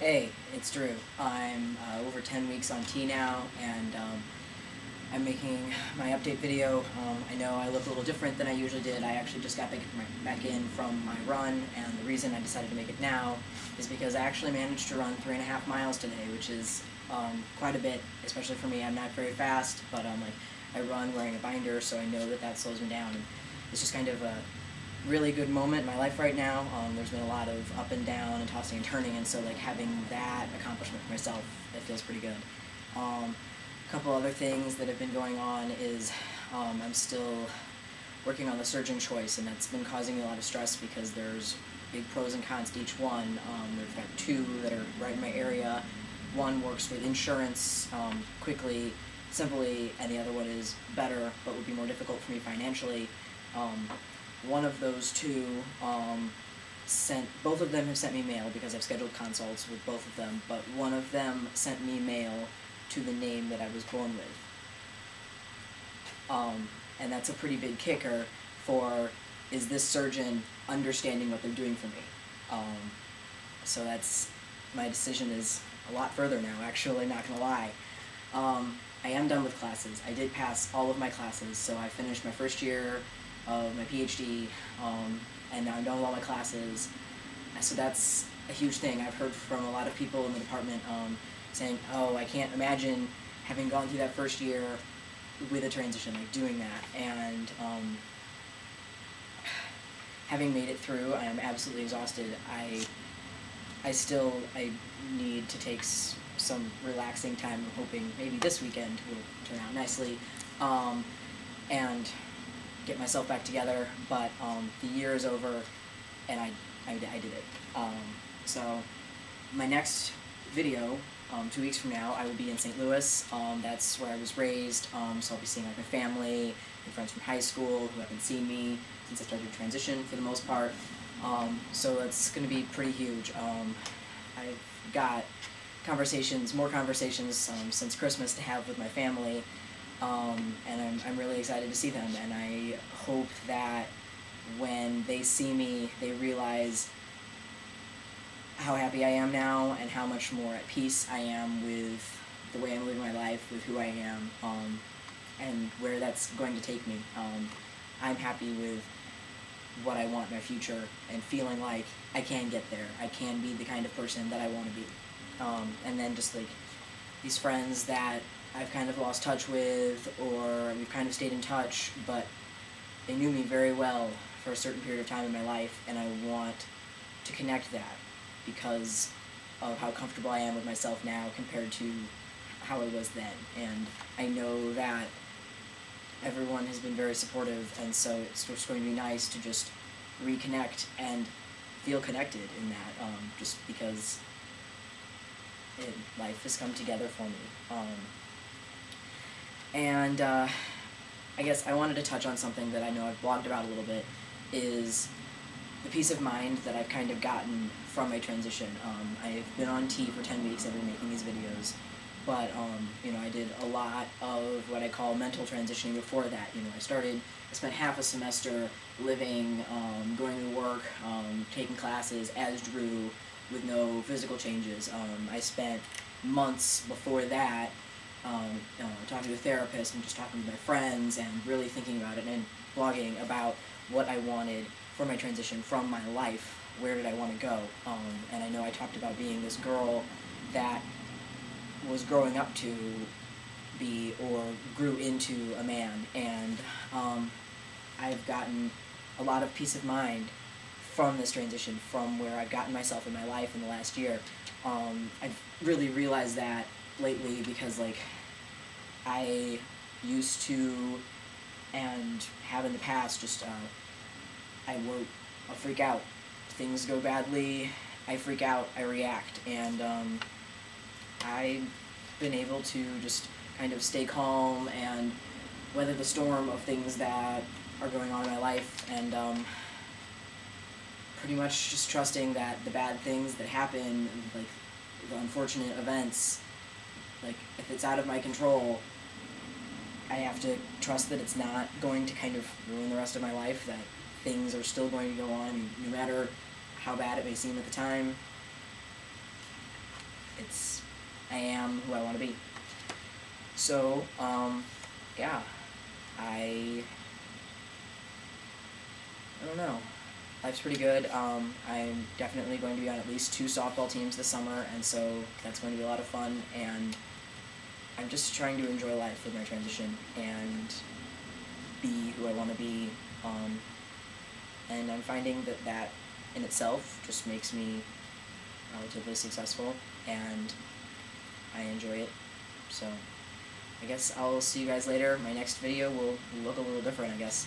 Hey, it's Drew. I'm over 10 weeks on T now, and I'm making my update video. I know I look a little different than I usually did. I actually just got back in from my run, and the reason I decided to make it now is because I actually managed to run 3.5 miles today, which is quite a bit, especially for me. I'm not very fast, but I run wearing a binder, so I know that that slows me down. And it's just kind of a really good moment in my life right now. There's been a lot of up and down and tossing and turning, and so having that accomplishment for myself, it feels pretty good. A couple other things that have been going on is I'm still working on the surgeon choice, and that's been causing me a lot of stress because there's big pros and cons to each one. There's got two that are right in my area. One works with insurance quickly, simply, and the other one is better but would be more difficult for me financially. One of those two both of them have sent me mail because I've scheduled consults with both of them, but one of them sent me mail to the name that I was born with. And that's a pretty big kicker for, is this surgeon understanding what they're doing for me? So that's, my decision is a lot further now, actually, not gonna lie. I am done with classes. I did pass all of my classes, so I finished my first year of my PhD, and now I'm done with all my classes. So that's a huge thing. I've heard from a lot of people in the department saying, oh, I can't imagine having gone through that first year with a transition, doing that. And having made it through, I am absolutely exhausted. I need to take some relaxing time. I'm hoping maybe this weekend will turn out nicely, and get myself back together, but the year is over, and I did it. So my next video, 2 weeks from now, I will be in St. Louis. That's where I was raised, so I'll be seeing my family and friends from high school who haven't seen me since I started to transition for the most part. So that's going to be pretty huge. I've got more conversations since Christmas to have with my family. And I'm really excited to see them, and I hope that when they see me, they realize how happy I am now and how much more at peace I am with the way I'm living my life, with who I am, and where that's going to take me. I'm happy with what I want in my future and feeling like I can get there. I can be the kind of person that I want to be. And then just these friends that I've kind of lost touch with, or we've kind of stayed in touch, but they knew me very well for a certain period of time in my life, and I want to connect that because of how comfortable I am with myself now compared to how I was then. And I know that everyone has been very supportive, and so it's just going to be nice to just reconnect and feel connected in that, just because life has come together for me. And I guess I wanted to touch on something that I know I've blogged about a little bit, is the peace of mind that I've kind of gotten from my transition. I've been on T for 10 weeks, I've been making these videos, but I did a lot of what I call mental transitioning before that. I spent half a semester living, going to work, taking classes as Drew with no physical changes. I spent months before that talking to a therapist and just talking to my friends and really thinking about it and blogging about what I wanted for my transition from my life. Where did I want to go? And I know I talked about being this girl that was growing up to be, or grew into, a man, and I've gotten a lot of peace of mind from this transition, from where I've gotten myself in my life in the last year. I've really realized that lately because I used to, and have in the past, just I freak out. Things go badly, I freak out, I react, and I've been able to just kind of stay calm and weather the storm of things that are going on in my life, and pretty much just trusting that the bad things that happen, the unfortunate events, if it's out of my control, I have to trust that it's not going to kind of ruin the rest of my life, that things are still going to go on, no matter how bad it may seem at the time. I am who I want to be. So, yeah, I don't know. Life's pretty good. I'm definitely going to be on at least 2 softball teams this summer, and so that's going to be a lot of fun, and I'm just trying to enjoy life with my transition and be who I want to be, and I'm finding that in itself just makes me relatively successful, and I enjoy it. So I guess I'll see you guys later. My next video will look a little different, I guess.